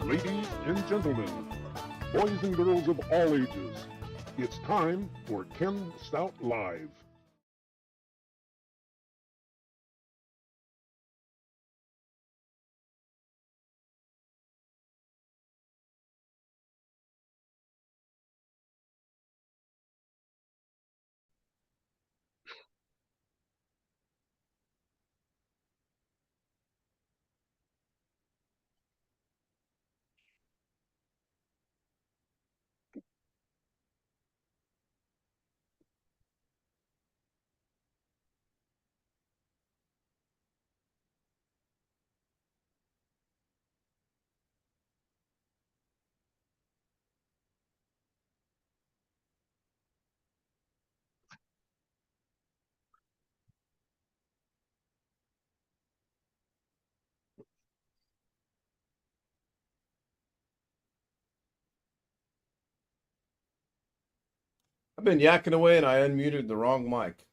Ladies and gentlemen, boys and girls of all ages, it's time for Ken Stout Live. I've been yakking away and I unmuted the wrong mic.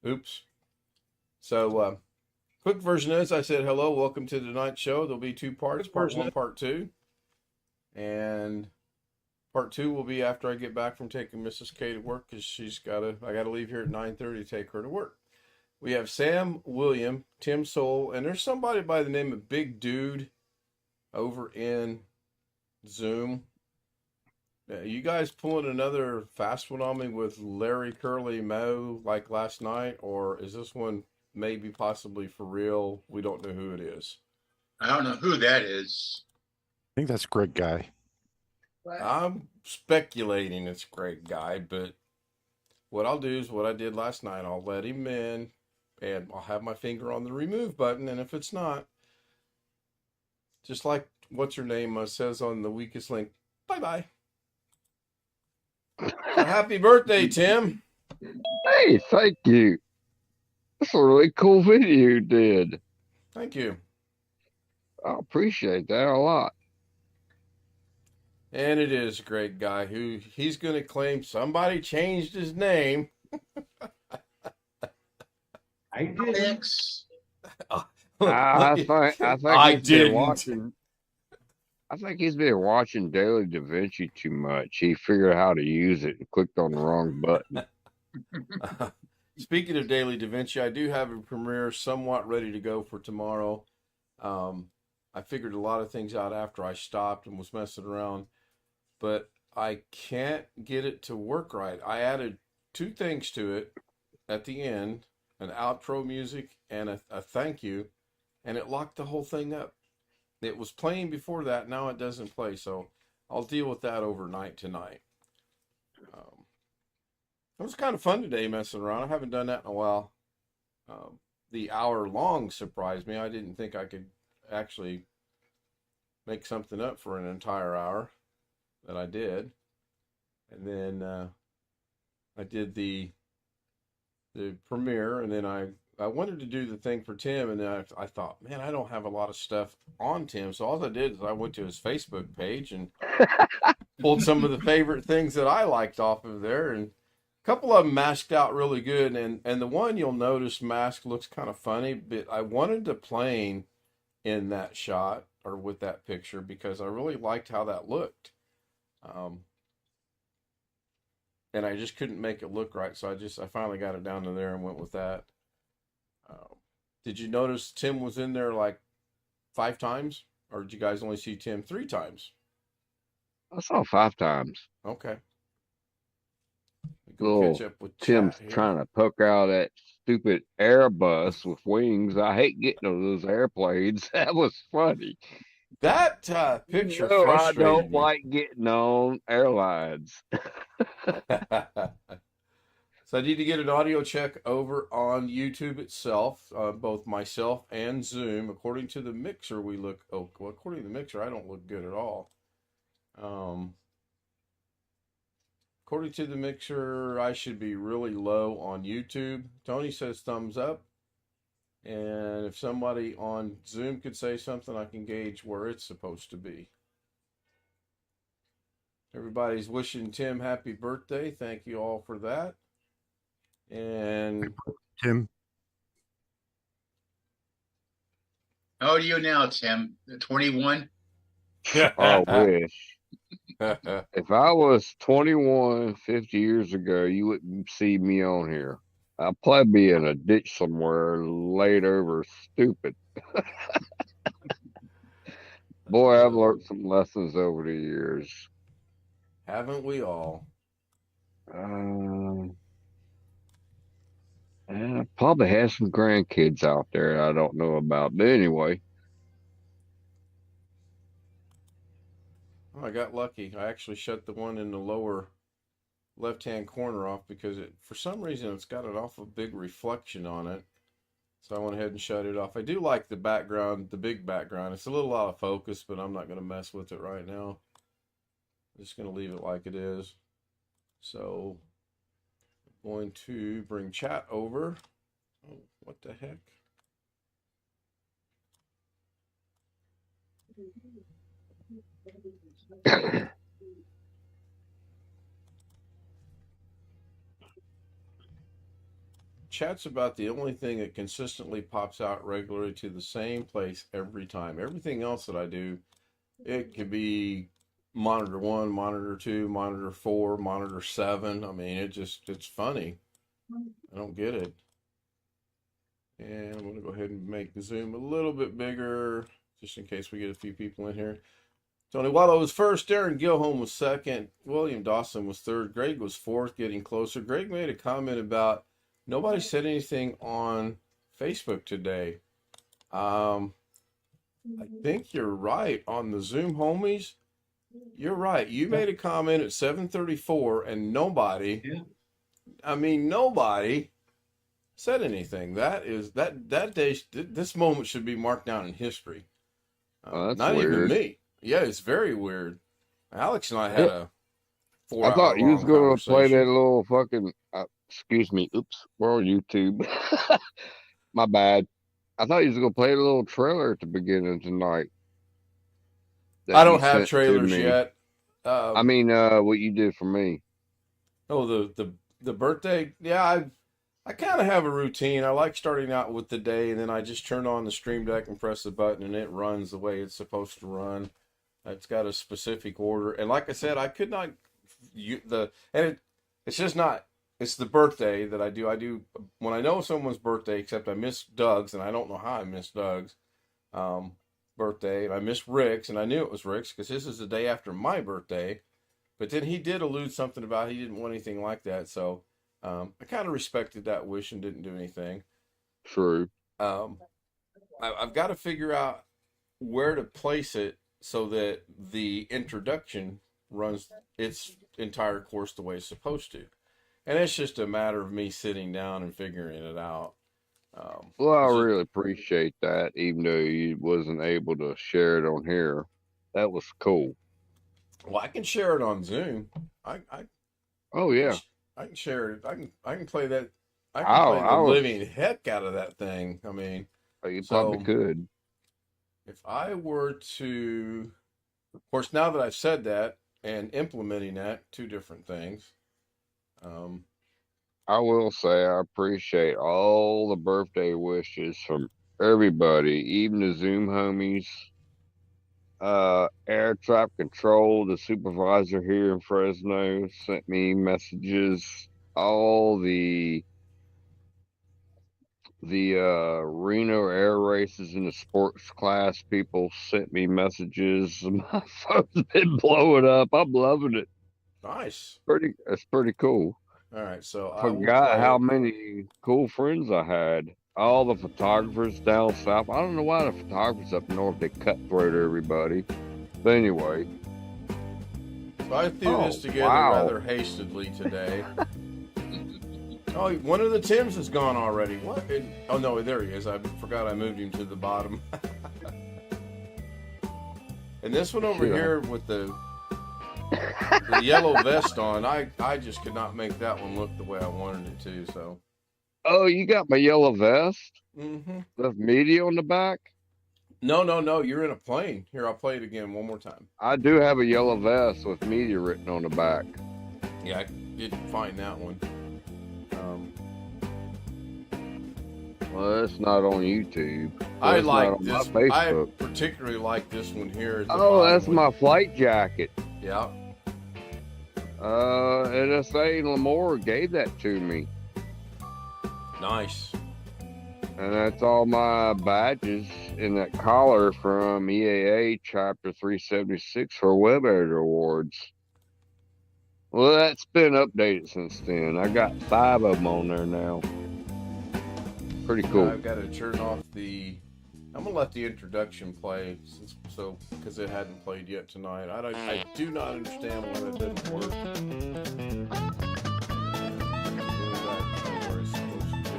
Oops. So, quick version is I said, hello, welcome to tonight's show. There'll be two parts, part one, part two. And part two will be after I get back from taking Mrs. K to work because I got to leave here at 9:30 to take her to work. We have Sam, William, Tim Soul, and there's somebody by the name of Big Dude over in Zoom. You guys pulling another fast one on me with Larry Curly Moe like last night, or is this one maybe possibly for real? We don't know who it is. I don't know who that is. I think that's Greg Guy. I'm speculating it's Greg Guy, but what I'll do is what I did last night. I'll let him in, and I'll have my finger on the remove button, and if it's not, just like what's her name says on the weakest link, bye-bye. So happy birthday, Tim. Hey, thank you. That's a really cool video you did. Thank you. I appreciate that a lot. And it is a great guy who he's going to claim somebody changed his name. I did. I think I he's been didn't. watching. I think he's been watching Daily Da Vinci too much. He figured out how to use it and clicked on the wrong button. Speaking of Daily Da Vinci, I do have a premiere somewhat ready to go for tomorrow. I figured a lot of things out after I stopped and was messing around, but I can't get it to work right. I added two things to it at the end, an outro music and a thank you, and it locked the whole thing up. It was playing before that. Now it doesn't play. So I'll deal with that overnight tonight. It was kind of fun today messing around. I haven't done that in a while. The hour long surprised me. I didn't think I could actually make something up for an entire hour, that I did. And then I did the premiere, and then I wanted to do the thing for Tim, and then I thought, man, I don't have a lot of stuff on Tim. So all I did is I went to his Facebook page and pulled some of the favorite things that I liked off of there, and a couple of them masked out really good. And the one you'll notice mask looks kind of funny, but I wanted the plane in that shot or with that picture because I really liked how that looked. And I just couldn't make it look right. So I finally got it down to there and went with that. Did you notice Tim was in there like 5 times? Or did you guys only see Tim 3 times? I saw 5 times. Okay. Go catch up with Tim's trying to poke out that stupid Airbus with wings. I hate getting on those airplanes. That was funny. That picture No, I frustrated don't me. like getting on airlines. So I need to get an audio check over on YouTube itself, both myself and Zoom. According to the mixer, according to the mixer, I don't look good at all. According to the mixer, I should be really low on YouTube. Tony says thumbs up. And if somebody on Zoom could say something, I can gauge where it's supposed to be. Everybody's wishing Tim happy birthday. Thank you all for that. And Tim. How old are you now, Tim? 21? I wish. If I was 21 50 years ago, you wouldn't see me on here. I'll probably be in a ditch somewhere, laid over stupid. Boy, I've learned some lessons over the years. Haven't we all? I probably have some grandkids out there I don't know about. But anyway, Oh, I got lucky. I actually shut the one in the lower left-hand corner off because for some reason, it's got an awful big reflection on it. So I went ahead and shut it off. I do like the background, the big background. It's a little out of focus, but I'm not going to mess with it right now. I'm just going to leave it like it is. So I'm going to bring chat over. Oh, what the heck? Chat's about the only thing that consistently pops out regularly to the same place every time. Everything else that I do, it could be monitor 1, monitor 2, monitor 4, monitor 7. I mean, it's funny. I don't get it. And I'm going to go ahead and make the zoom a little bit bigger, just in case we get a few people in here. Tony Waddle was first, Darren Gilholm was second, William Dawson was third, Greg was fourth, getting closer. Greg made a comment about nobody said anything on Facebook today. I think you're right on the Zoom homies. You're right. You made a comment at 7:34 and nobody, nobody said anything. That day, this moment should be marked down in history. that's not weird. even me. Yeah, it's very weird. Alex and I had a 4 hour I thought you was going to play that conversation. little fucking, excuse me, oops, we're on YouTube. My bad. I thought you was going to play a little trailer at the beginning tonight. I don't have trailers yet. I mean, what you did for me. Oh, the birthday? Yeah, I kind of have a routine. I like starting out with the day, and then I just turn on the Stream Deck and press the button, and it runs the way it's supposed to run. It's got a specific order, and like I said, I could not. It's just not. It's the birthday that I do. I do when I know someone's birthday. Except I missed Doug's, and I don't know how I missed Doug's birthday, and I missed Rick's, and I knew it was Rick's because this is the day after my birthday. But then he did allude something about he didn't want anything like that, so I kind of respected that wish and didn't do anything. True. I've got to figure out where to place it so that the introduction runs its entire course the way it's supposed to. And it's just a matter of me sitting down and figuring it out. Well, I really appreciate that, even though you wasn't able to share it on here. That was cool. Well, I can share it on Zoom. Oh yeah, I can share it. I can play that. I can play the living heck out of that thing. I mean, you probably could. If I were to, of course, now that I've said that and implementing that, two different things. I will say I appreciate all the birthday wishes from everybody, even the Zoom homies. Air traffic control, the supervisor here in Fresno sent me messages. All the Reno air races in the sports class people sent me messages. My phone's been blowing up. I'm loving it. Nice. It's pretty cool. All right, so I forgot how many cool friends I had. All the photographers down south. I don't know why the photographers up north, they cutthroat everybody. But anyway. So I threw this together rather hastily today. Oh, one of the Tims is gone already. What? Oh, no, there he is. I forgot I moved him to the bottom. And this one over here with the yellow vest on, I just could not make that one look the way I wanted it to, so. Oh, you got my yellow vest? Mm-hmm. The media on the back? No, you're in a plane. Here, I'll play it again one more time. I do have a yellow vest with media written on the back. Yeah, I didn't find that one. Well, it's not on YouTube. So I it's not like on my this. I Facebook. particularly like this one here. At the Oh, bottom that's with- my flight jacket. Yeah. NSA Lamore gave that to me. Nice. And that's all my badges in that collar from EAA Chapter 376 for Web Editor Awards. Well, that's been updated since then. I got 5 of them on there now. Pretty cool. I've got to turn off the. I'm gonna let the introduction play because it hadn't played yet tonight. I do not understand why that doesn't work. Where it's supposed to be.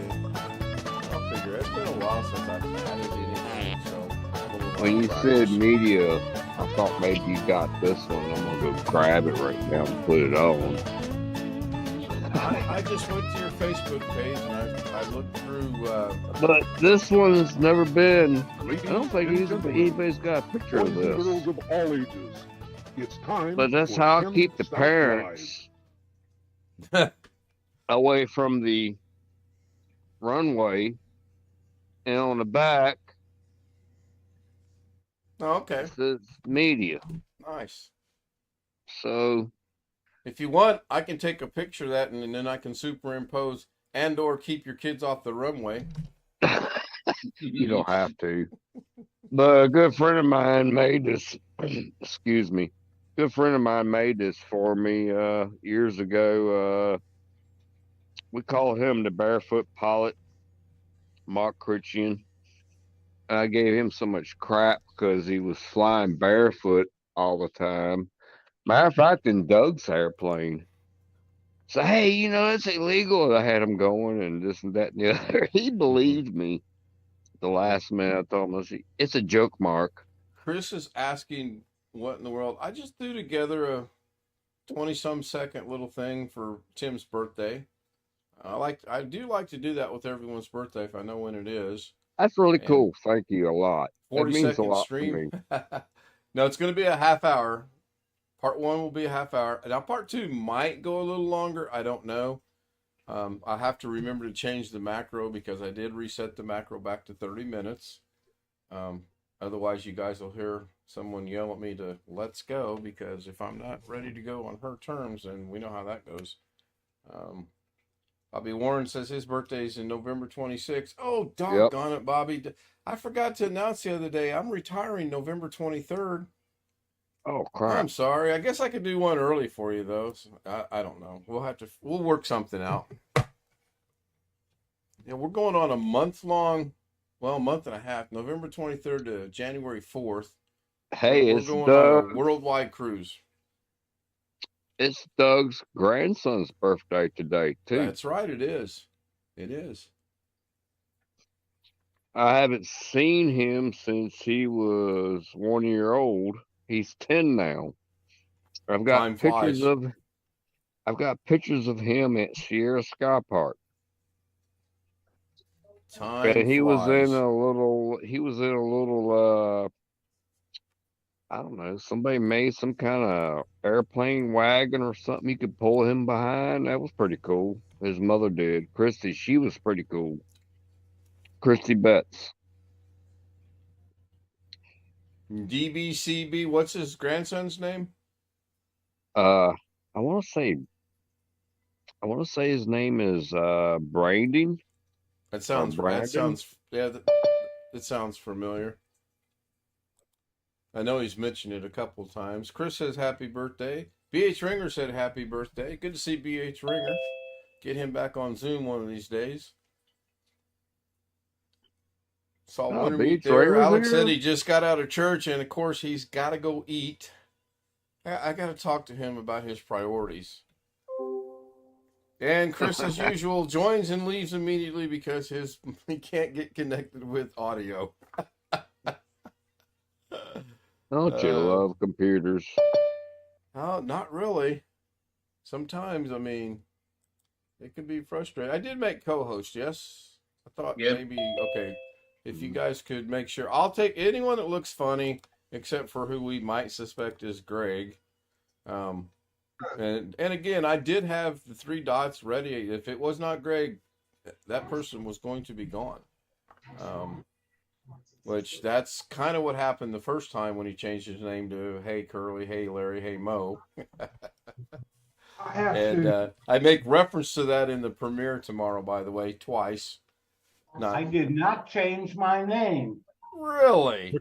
I'll figure it. It's been a while since I've added anything, so. When you said media, I thought maybe you got this one. I'm gonna go grab it right now and put it on. I just went to your Facebook page and I looked through. But this one's never been. Ladies I don't think and gentlemen, anybody's got a picture boys of and this. girls of all ages, it's time. But that's for how I Ken keep the Stout parents away from the runway. And on the back, oh, okay, it says media. nice. So If you want, I can take a picture of that and then I can superimpose and/or keep your kids off the runway. you don't have to. But a good friend of mine made this. Excuse me. Good friend of mine made this for me years ago. We call him the Barefoot Pilot, Mark Critchian. I gave him so much crap because he was flying barefoot all the time. Matter of fact, in Doug's airplane. So, hey, you know, it's illegal. I had him going and this and that and the other. He believed me. The last minute, I told him, it's a joke, Mark. Chris is asking what in the world. I just threw together a 20-some second little thing for Tim's birthday. I do like to do that with everyone's birthday if I know when it is. That's really And cool. Thank you a lot. That 40 means a second lot stream. to me. No, it's going to be a half hour. Part 1 will be a half hour. Now, part 2 might go a little longer. I don't know. I have to remember to change the macro because I did reset the macro back to 30 minutes. Otherwise, you guys will hear someone yell at me to let's go because if I'm not ready to go on her terms, then we know how that goes. Bobby Warren says his birthday is in November 26th. Oh, doggone it, Bobby. I forgot to announce the other day I'm retiring November 23rd. Oh, crap. I'm sorry. I guess I could do one early for you, though. So I don't know. We'll work something out. Yeah, we're going on a month and a half, November 23rd to January 4th. Hey, we're it's going Doug. on a worldwide cruise. It's Doug's grandson's birthday today, too. That's right. It is. It is. I haven't seen him since he was 1 year old. He's 10 now. I've got Time pictures flies. of him at Sierra Sky Park. Time And he was flies. in a little I don't know, somebody made some kind of airplane wagon or something you could pull him behind. That was pretty cool. His mother did. Christy, she was pretty cool. Christy Betts. DBCB, what's his grandson's name? I want to say his name is Brandon. That sounds Brandon? that sounds familiar. I know he's mentioned it a couple of times. Chris says happy birthday. BH Ringer said happy birthday. Good to see BH Ringer. Get him back on Zoom one of these days. Saw Oh, Winter BH Meat there. Ringer's Alex here? said he just got out of church, and of course he's got to go eat. I got to talk to him about his priorities. And Chris, as usual, joins and leaves immediately because he can't get connected with audio. Don't you love computers? Oh, not really. Sometimes, I mean, it can be frustrating. I did make co-host, yes. I thought Yep. maybe, okay, if you guys could make sure. I'll take anyone that looks funny, except for who we might suspect is Greg. And again, I did have the 3 dots ready. If it was not Greg, that person was going to be gone. Which that's kind of what happened the first time when he changed his name to Hey Curly, Hey Larry, Hey Mo. I have And to. I make reference to that in the premiere tomorrow, by the way, twice. I did not change my name. Really?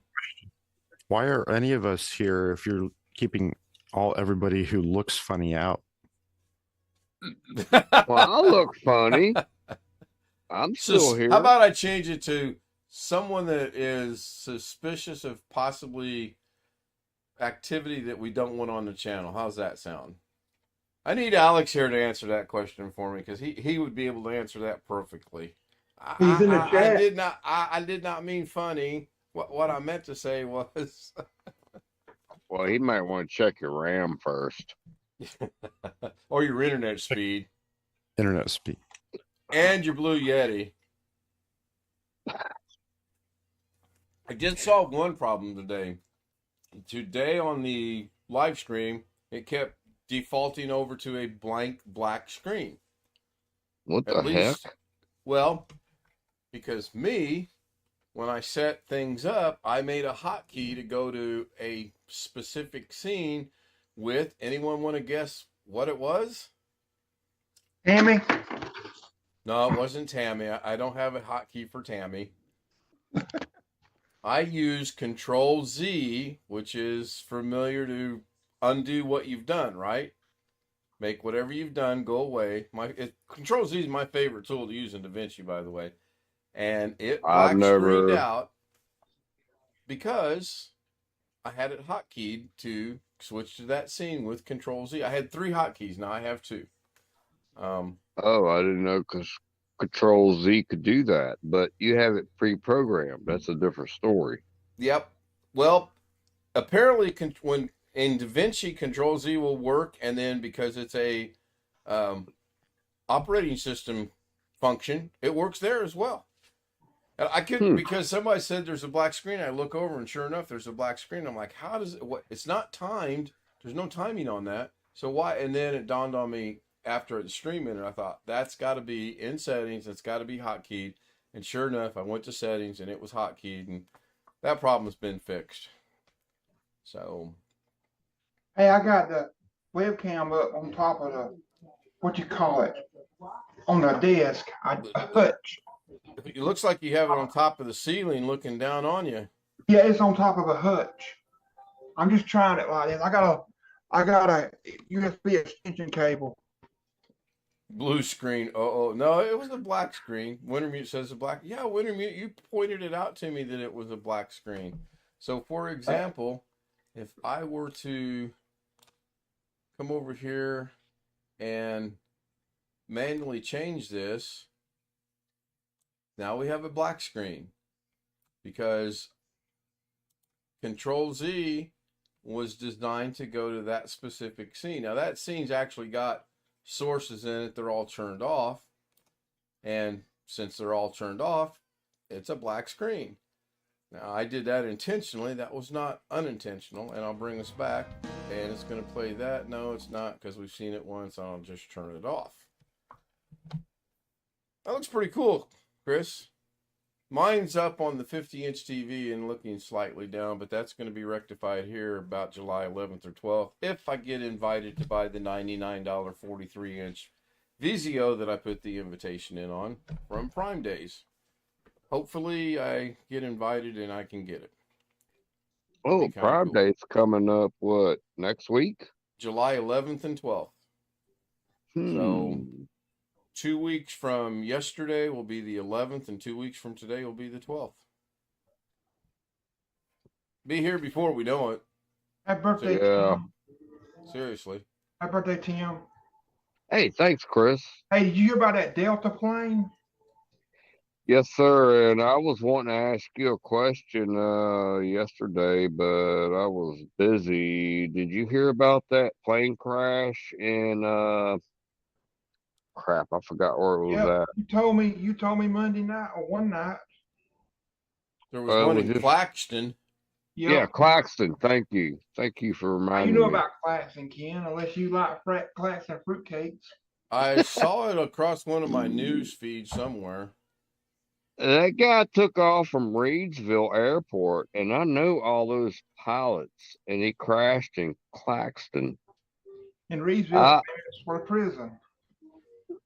Why are any of us here if you're keeping everybody who looks funny out? Well, I look funny. I'm still here. How about I change it to someone that is suspicious of possibly activity that we don't want on the channel? How's that sound? I need Alex here to answer that question for me because he would be able to answer that perfectly. He's in the chat. I did not mean funny. What I meant to say was. Well, he might want to check your RAM first. Or your internet speed. Internet speed. And your Blue Yeti. I did solve one problem today. Today on the live stream, it kept defaulting over to a blank black screen. What the heck? Well, because when I set things up, I made a hotkey to go to a specific scene with, anyone want to guess what it was? Tammy? No, it wasn't Tammy. I don't have a hotkey for Tammy. I use Control Z, which is familiar to undo what you've done, right? Make whatever you've done go away. Control Z is my favorite tool to use in DaVinci, by the way. And it black screened out because I had it hotkeyed to switch to that scene with Control Z. I had 3 hotkeys. Now I have 2. Oh, I didn't know because Control Z could do that, but you have it pre-programmed. That's a different story. Yep. Well, apparently when in DaVinci, Control Z will work, and then because it's a operating system function, it works there as well. And I couldn't because somebody said there's a black screen. I look over and sure enough, there's a black screen. I'm like, how does it? What? It's not timed. There's no timing on that. So why? And then it dawned on me after the stream ended. I thought that's got to be in settings. It's got to be hotkeyed. And sure enough, I went to settings and it was hotkeyed, and that problem has been fixed. So. Hey, I got the webcam up on top of the, what you call it, on the desk. A hutch. It looks like you have it on top of the ceiling looking down on you. Yeah, it's on top of a hutch. I'm just trying it like this. I got a USB extension cable. Blue screen. Oh, no, it was a black screen. Wintermute says a black. Yeah, Wintermute, you pointed it out to me that it was a black screen. So, for example, if I were to come over here and manually change this, now we have a black screen because Control Z was designed to go to that specific scene. Now that scene's actually got sources in it. They're all turned off. And since they're all turned off, it's a black screen. Now I did that intentionally. That was not unintentional. And I'll bring us back and it's going to play that. No, it's not because we've seen it once. I'll just turn it off. That looks pretty cool, Chris. Mine's up on the 50-inch TV and looking slightly down, but that's going to be rectified here about July 11th or 12th if I get invited to buy the $99 43-inch Vizio that I put the invitation in on from Prime Days. Hopefully I get invited and I can get it. Oh, Prime Day's coming up, what, next week? July 11th and 12th. So 2 weeks from yesterday will be the 11th, and 2 weeks from today will be the 12th. Be here before we know it. Happy birthday, Tim. Seriously. Happy birthday, Tim. Hey, thanks, Chris. Hey, did you hear about that Delta plane? Yes, sir. And I was wanting to ask you a question yesterday, but I was busy. Did you hear about that plane crash in crap, I forgot where it was at. You told me Monday night or one night. There was one in Claxton. Yep. Yeah, Claxton. Thank you. Thank you for reminding me. You know about Claxton, Ken, unless you like Claxton fruitcakes. I saw it across one of my news feeds somewhere. That guy took off from Reidsville Airport, and I know all those pilots, and he crashed in Claxton. In Reedsville, I famous for a prison.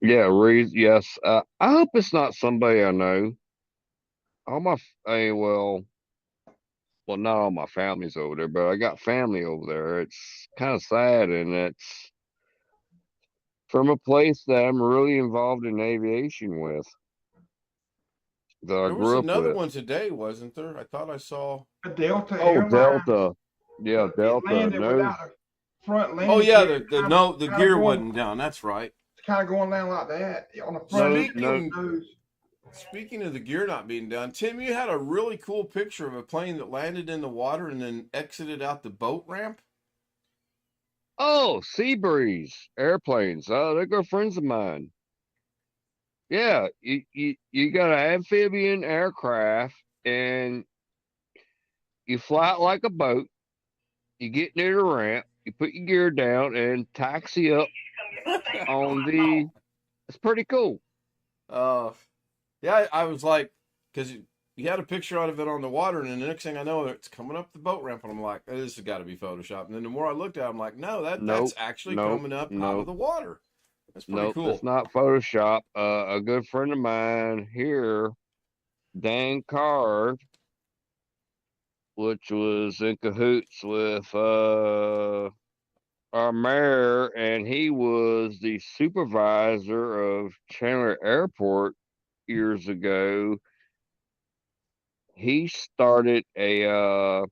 Yeah, Reeds. Yes. I hope it's not somebody I know. All my, well, not all my family's over there, but I got family over there. It's kind of sad, and it's from a place that I'm really involved in aviation with, that I There was grew up another with. one today, wasn't there? I thought I saw. A Delta Oh, Airlines. Delta. Yeah, It Delta. landed No, without a front landing. Oh yeah, gear, the kind no, of, the kind of gear going, wasn't down. That's right. kind of going down like that on the front no, end. no. Speaking speaking of the gear not being down, Tim, you had a really cool picture of a plane that landed in the water and then exited out the boat ramp. Oh, Seabreeze airplanes. They're good friends of mine. Yeah, you got an amphibian aircraft, and you fly it like a boat. You get near the ramp, you put your gear down, and taxi up on the. It's pretty cool. Uh, yeah, I was like, because you had a picture out of it on the water, and then the next thing I know, it's coming up the boat ramp, and I'm like, this has got to be Photoshop. And then the more I looked at it, I'm like, no, that's Nope, actually nope, coming up out of nope, the water. That's pretty nope. That's cool. not Photoshop. A good friend of mine here, Dan Card, which was in cahoots with our mayor, and he was the supervisor of Chandler Airport years ago. He started a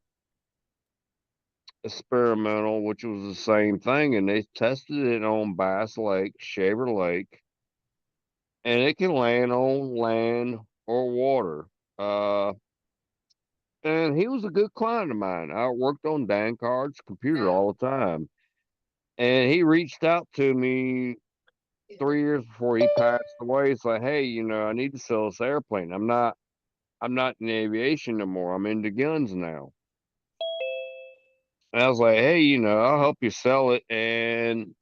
experimental, which was the same thing, and they tested it on Bass Lake, Shaver Lake, and it can land on land or water. Uh, and he was a good client of mine. I worked on Dan Card's computer all the time, and he reached out to me 3 years before he passed away. It's like, hey, I need to sell this airplane. I'm not in aviation no more. I'm into guns now. And I was like, hey, I'll help you sell it. And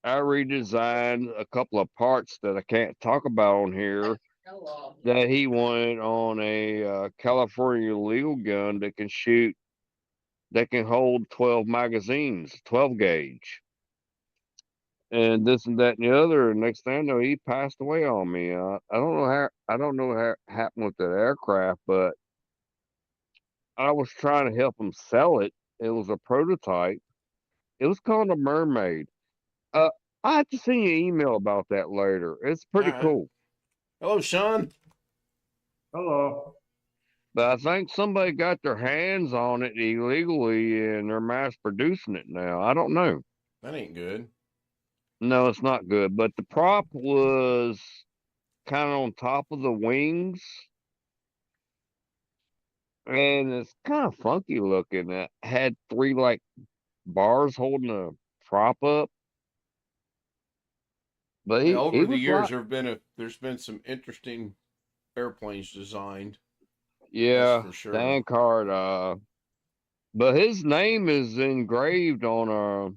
I redesigned a couple of parts that I can't talk about on here that he wanted on a California legal gun that can hold 12 magazines, 12 gauge. And this and that and the other. And next thing I know, he passed away on me. I don't know how happened with that aircraft, but I was trying to help him sell it. It was a prototype. It was called a Mermaid. Uh, I have to send you an email about that later. It's All pretty right. cool. Hello, Sean. Hello. But I think somebody got their hands on it illegally and they're mass producing it now. I don't know. That ain't good. No, it's not good. But the prop was kind of on top of the wings. And it's kind of funky looking. It had three like bars holding the prop up. But Yeah, he over the was years, like, there's been some interesting airplanes designed. That's yeah, for sure. Dan Card. But his name is engraved on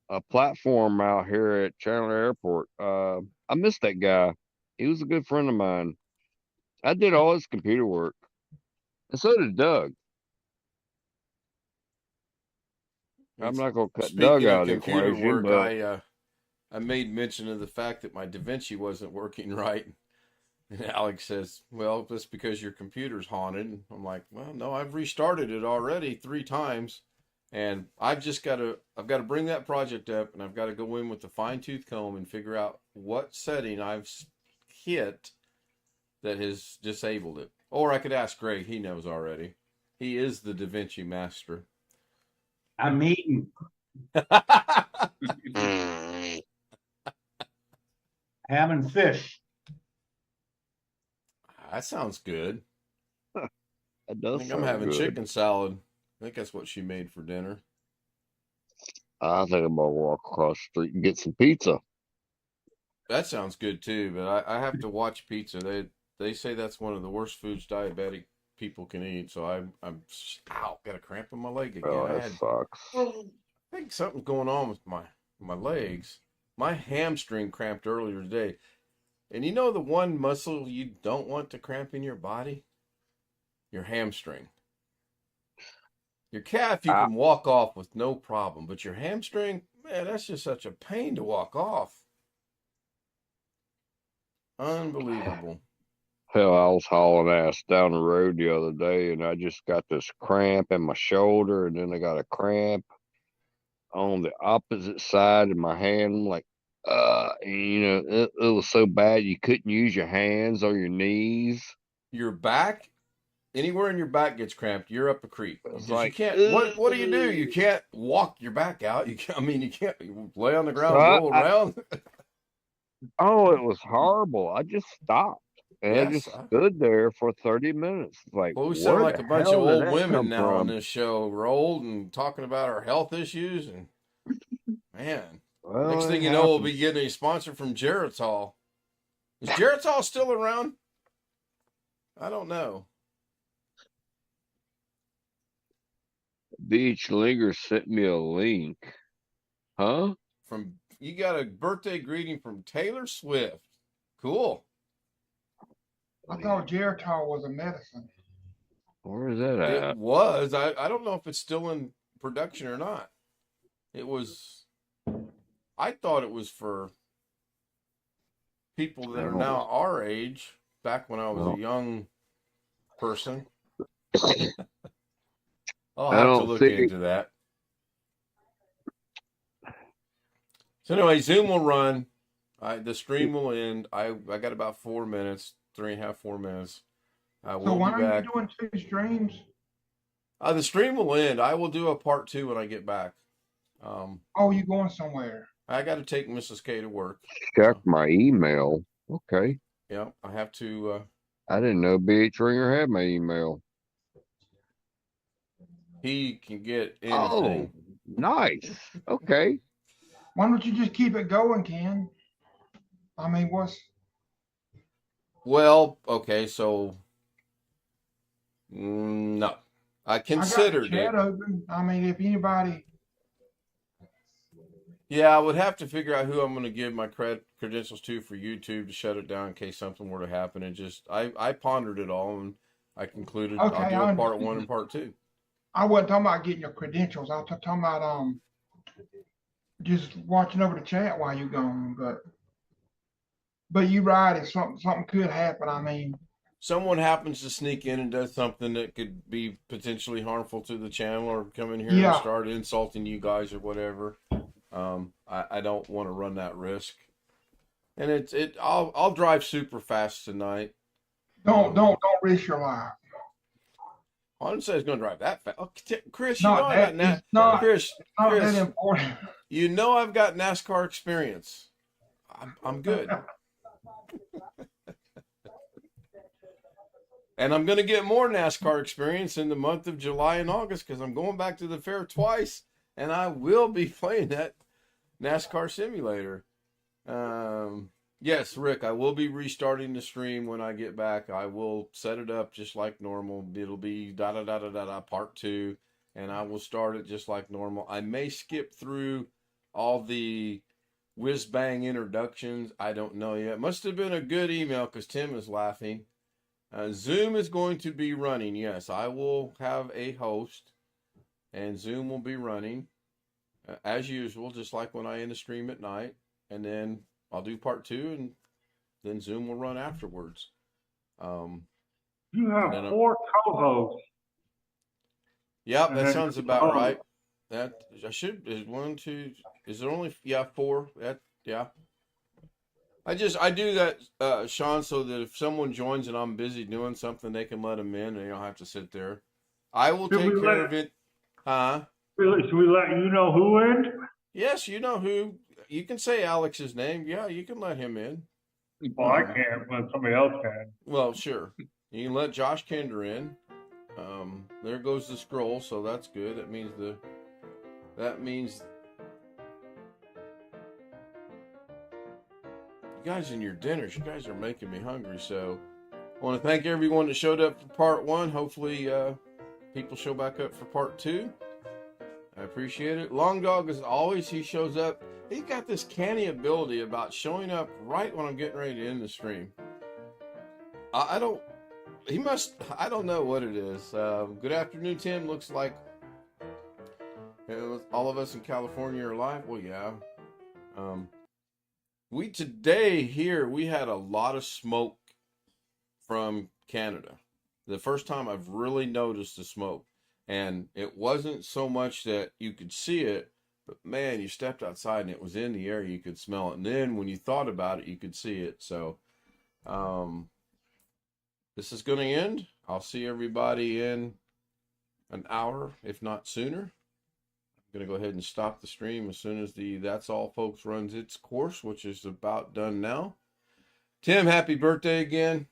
a platform out here at Chandler Airport. I miss that guy. He was a good friend of mine. I did all his computer work, and so did Doug. I'm It's, not gonna cut Doug speaking out of of the computer equation, work, but I made mention of the fact that my DaVinci wasn't working right. And Alex says, well, that's because your computer's haunted. And I'm like, well, no, I've restarted it already 3 times. And I've got to bring that project up and I've got to go in with the fine tooth comb and figure out what setting I've hit that has disabled it. Or I could ask Greg, he knows already. He is the DaVinci master. I'm eating. Having fish. That sounds good. that I does think I'm sound having good. chicken salad. I think that's what she made for dinner. I think I'm gonna walk across the street and get some pizza. That sounds good too, but I have to watch pizza. They say that's one of the worst foods diabetic people can eat. So I'm ow, got a cramp in my leg again. Oh, that sucks. I think something's going on with my legs. My hamstring cramped earlier today. And you know the one muscle you don't want to cramp in your body? Your hamstring. Your calf you I, can walk off with no problem, but your hamstring, man, that's just such a pain to walk off. Unbelievable. hell, I was hauling ass down the road the other day, and I just got this cramp in my shoulder, and then I got a cramp on the opposite side of my hand. I'm like, it was so bad you couldn't use your hands or your knees. Your back, anywhere in your back gets cramped, you're up a creek. It's Because you like, can't, what do? You can't walk your back out. You can't lay on the so ground, roll around. oh, it was horrible. I just stopped. And I Yes. just stood there for 30 minutes. Like, Well, we sound where like the a bunch of hell did old that women come now on from? this show. We're old and talking about our health issues. And man, Well, next thing it you know, we'll be happens. getting a sponsor from Geritol. Is Geritol still around? I don't know. Beach Linger sent me a link. Huh? You got a birthday greeting from Taylor Swift. Cool. I thought Geritol was a medicine. Where is that It at? was. I don't know if it's still in production or not. It was. I thought it was for people that are now our age. Back when I was No. a young person. I'll I have to don't look think into that. So anyway, Zoom will run. The stream will end. I got about 4 minutes, 3.5, 4 minutes. So We'll why be are back. you doing 2 streams? The stream will end. I will do a part 2 when I get back. Oh, you going somewhere? I got to take Mrs. K to work. check my email. Okay. Yeah, I have to. I didn't know BH Ringer had my email. He can get Oh, anything. nice. Okay. Why don't you just keep it going, Ken? I mean, Well, okay, so no, I I got the considered chat it. open. I mean, if anybody, Yeah, I would have to figure out who I'm going to give my credentials to for YouTube to shut it down in case something were to happen. And just I pondered it all and I concluded Okay, I'll do I a part understand. 1 and part 2. I wasn't talking about getting your credentials. I was talking about just watching over the chat while you're gone. But you're right. If something could happen, I mean, Someone happens to sneak in and does something that could be potentially harmful to the channel or come in here and Yeah. start insulting you guys or whatever. I don't want to run that risk. And I'll drive super fast tonight. don't risk your life. I didn't say I was going to drive that fast. Oh, Chris, Not that. It's not Chris, that Chris, important. you know I've got NASCAR experience. I'm good. And I'm going to get more NASCAR experience in the month of July and August because I'm going back to the fair twice, and I will be playing that NASCAR simulator. Yes, Rick, I will be restarting the stream when I get back. I will set it up just like normal. It'll be part 2, and I will start it just like normal. I may skip through all the whiz bang introductions. I don't know yet. Must have been a good email because Tim is laughing. Zoom is going to be running. Yes, I will have a host, and Zoom will be running as usual, just like when I end the stream at night. And then I'll do part 2, and then Zoom will run afterwards. You have 4 co-hosts. Yep, that sounds about right. That I should is 1, 2. Is there only 4? Yeah. I do that, Sean, so that if someone joins and I'm busy doing something, they can let them in, and they don't have to sit there. I will take care of it. Huh? Should we let you know who in? Yes, you know who. You can say Alex's name. Yeah, you can let him in. Well, I can't, but somebody else can. Well, sure. You can let Josh Kinder in. There goes the scroll, so that's good. That means you guys and your dinners, you guys are making me hungry. So I want to thank everyone that showed up for part 1. Hopefully people show back up for part 2. I appreciate it. Long Dog, as always, he shows up. He got this canny ability about showing up right when I'm getting ready to end the stream. I don't know what it is. Good afternoon, Tim. Looks like all of us in California are live. Well, yeah. We had a lot of smoke from Canada. The first time I've really noticed the smoke. And it wasn't so much that you could see it, but man, you stepped outside and it was in the air. You could smell it. And then when you thought about it, you could see it. So, this is going to end. I'll see everybody in an hour, if not sooner. I'm going to go ahead and stop the stream as soon as the That's All Folks runs its course, which is about done now. Tim, happy birthday again.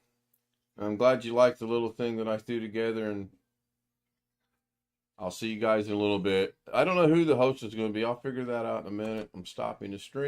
I'm glad you liked the little thing that I threw together, and I'll see you guys in a little bit. I don't know who the host is going to be. I'll figure that out in a minute. I'm stopping the stream.